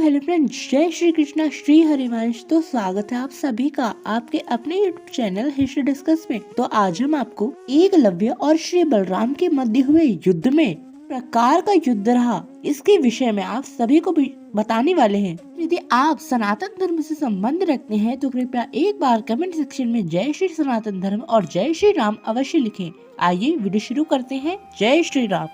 Hello friends, जय श्री कृष्णा, श्री हरिवंश। तो स्वागत है आप सभी का आपके अपने यूट्यूब चैनल हिस्ट्री डिस्कस में। तो आज हम आपको एकलव्य और श्री बलराम के मध्य हुए युद्ध में प्रकार का युद्ध रहा, इसके विषय में आप सभी को भी बताने वाले हैं। यदि आप सनातन धर्म से संबंध रखते हैं तो कृपया एक बार कमेंट सेक्शन में जय श्री सनातन धर्म और जय श्री राम अवश्य लिखें। आइए वीडियो शुरू करते हैं। जय श्री राम।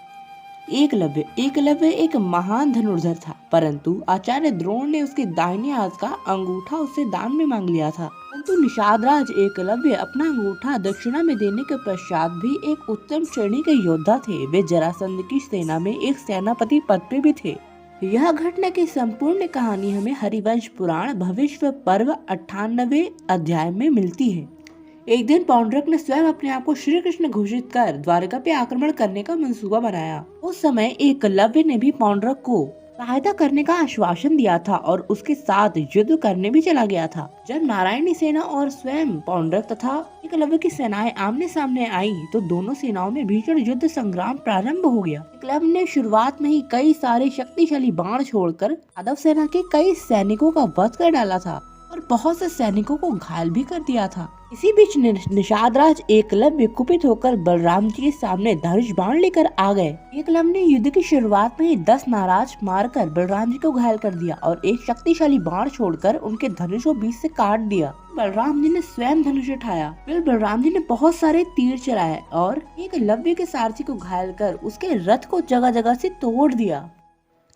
एकलव्य एक महान धनुर्धर था, परंतु आचार्य द्रोण ने उसके दाहिने हाथ का अंगूठा उससे दान में मांग लिया था। परंतु निषाद राज एकलव्य अपना अंगूठा दक्षिणा में देने के पश्चात भी एक उत्तम श्रेणी के योद्धा थे। वे जरासंध की सेना में एक सेनापति पद पे भी थे। यह घटना की संपूर्ण कहानी हमें हरिवंश पुराण भविष्य पर्व 98 अध्याय में मिलती है। एक दिन पौंड्रक ने स्वयं अपने आप को श्री कृष्ण घोषित कर द्वारका पे आक्रमण करने का मंसूबा बनाया। उस समय एकलव्य ने भी पौंड्रक को सहायता करने का आश्वासन दिया था और उसके साथ युद्ध करने भी चला गया था। जब नारायणी सेना और स्वयं पौंड्रक तथा एकलव्य की सेनाएं आमने सामने आई तो दोनों सेनाओं में भीषण युद्ध संग्राम प्रारंभ हो गया। एकलव्य ने शुरुआत में ही कई सारे शक्तिशाली बाण छोड़कर यादव सेना के कई सैनिकों का वध कर डाला था और बहुत से सैनिकों को घायल भी कर दिया था। इसी बीच निषाद राज एकलव्य कुपित होकर बलराम जी के सामने धनुष बाण लेकर आ गए। एकलव्य ने युद्ध की शुरुआत में ही 10 नाराज मारकर बलराम जी को घायल कर दिया और एक शक्तिशाली बाण छोड़कर उनके धनुष को बीच से काट दिया। बलराम जी ने स्वयं धनुष उठाया। फिर बलराम जी ने बहुत सारे तीर चलाए और एकलव्य के सारथी को घायल कर उसके रथ को जगह जगह से तोड़ दिया।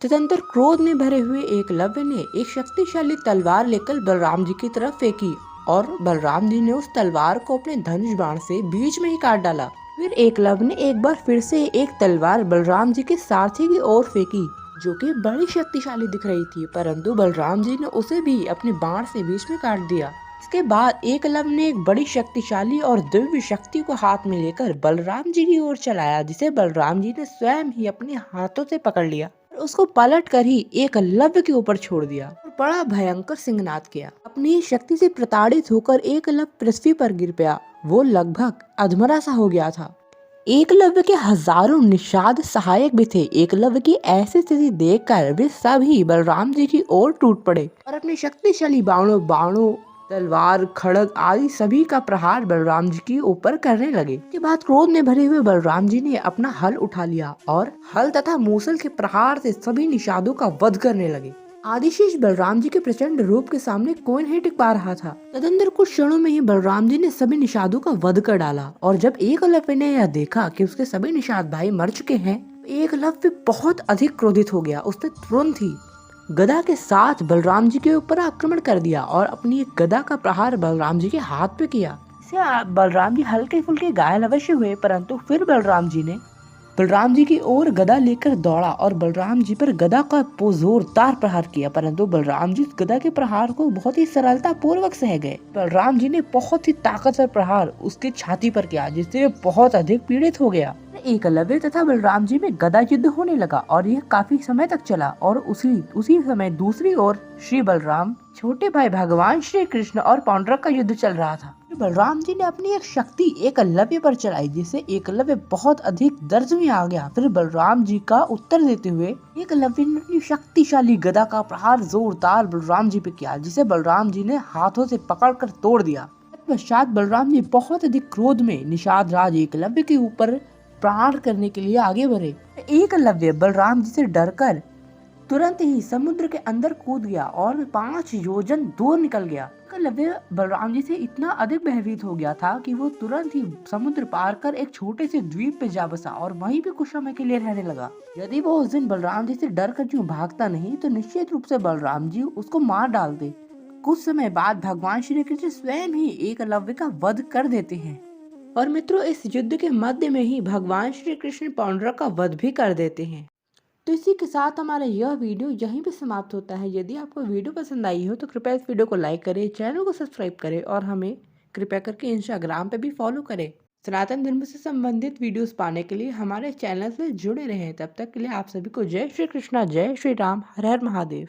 तदंतर क्रोध में भरे हुए एकलव्य ने एक शक्तिशाली तलवार लेकर बलराम जी की तरफ फेंकी और बलराम जी ने उस तलवार को अपने धनुष बाण से बीच में ही काट डाला। फिर एकलव्य ने एक बार फिर से एक तलवार बलराम जी के सारथी की ओर फेंकी, जो कि बड़ी शक्तिशाली दिख रही थी, परंतु बलराम जी ने उसे भी अपने बाण से बीच में काट दिया। इसके बाद एकलव्य ने एक बड़ी शक्तिशाली और दिव्य शक्ति को हाथ में लेकर बलराम जी की ओर चलाया, जिसे बलराम जी ने स्वयं ही अपने हाथों से पकड़ लिया। उसको पलट कर ही एकलव्य के ऊपर छोड़ दिया और बड़ा भयंकर सिंहनाद किया। अपनी शक्ति से प्रताड़ित होकर एकलव्य पृथ्वी पर गिर पड़ा। वो लगभग अधमरा सा हो गया था। एकलव्य के हजारों निषाद सहायक भी थे। एकलव्य की ऐसी स्थिति देखकर वे सभी बलराम जी की ओर टूट पड़े और अपने शक्तिशाली बाणों तलवार खड़ग आदि सभी का प्रहार बलराम जी के ऊपर करने लगे। के बाद क्रोध में भरे हुए बलराम जी ने अपना हल उठा लिया और हल तथा मूसल के प्रहार से सभी निषादों का वध करने लगे। आदिशेष बलराम जी के प्रचंड रूप के सामने कोई नहीं टिक पा रहा था। तदंतर कुछ क्षणों में ही बलराम जी ने सभी निषादों का वध कर डाला और जब एकलव्य ने यह देखा कि उसके सभी निषाद भाई मर चुके हैं, एकलव्य बहुत अधिक क्रोधित हो गया। उसने तुरंत ही गदा के साथ बलराम जी के ऊपर आक्रमण कर दिया और अपनी एक गदा का प्रहार बलराम जी के हाथ पे किया। इससे बलराम जी हल्के फुल्के घायल अवश्य हुए, परंतु फिर बलराम जी ने बलराम जी की ओर गदा लेकर दौड़ा और बलराम जी पर गदा का जोरदार प्रहार किया, परंतु बलराम जी गदा के प्रहार को बहुत ही सरलता पूर्वक सह गए। बलराम जी ने बहुत ही ताकतवर प्रहार उसके छाती पर किया, जिससे बहुत अधिक पीड़ित हो गया। एकलव्य तथा बलराम जी में गदा युद्ध होने लगा और यह काफी समय तक चला और उसी समय दूसरी ओर श्री बलराम, छोटे भाई भगवान श्री कृष्ण और पौंड्रक का युद्ध चल रहा था। बलराम जी ने अपनी एक शक्ति एकलव्य पर चलाई, जिससे एकलव्य बहुत अधिक दर्द में आ गया। फिर बलराम जी का उत्तर देते हुए एकलव्य ने अपनी शक्तिशाली गदा का प्रहार जोरदार बलराम जी पे किया, जिसे बलराम जी ने हाथों से पकड़कर तोड़ दिया। पश्चात बलराम जी बहुत अधिक क्रोध में निषाद राज एकलव्य के ऊपर प्रहार करने के लिए आगे बढ़े। एकलव्य बलराम जी से डरकर तुरंत ही समुद्र के अंदर कूद गया और 5 योजन दूर निकल गया। एकलव्य बलराम जी से इतना अधिक भयभीत हो गया था कि वो तुरंत ही समुद्र पार कर एक छोटे से द्वीप पे जा बसा और वहीं पे कुछ समय के लिए रहने लगा। यदि वो उस दिन बलराम जी से डर कर क्यों भागता नहीं तो निश्चित रूप से बलराम जी उसको मार डालते। कुछ समय बाद भगवान श्री कृष्ण स्वयं ही एकलव्य का वध कर देते हैं और मित्रों, इस युद्ध के मध्य में ही भगवान श्री कृष्ण पौंड्रक का वध भी कर देते हैं। तो इसी के साथ हमारा यह वीडियो यहीं पे समाप्त होता है। यदि आपको वीडियो पसंद आई हो तो कृपया इस वीडियो को लाइक करें, चैनल को सब्सक्राइब करें और हमें कृपया करके इंस्टाग्राम पे भी फॉलो करें। सनातन धर्म से संबंधित वीडियोस पाने के लिए हमारे चैनल से जुड़े रहें। तब तक के लिए आप सभी को जय श्री कृष्णा, जय श्री राम, हर हर महादेव।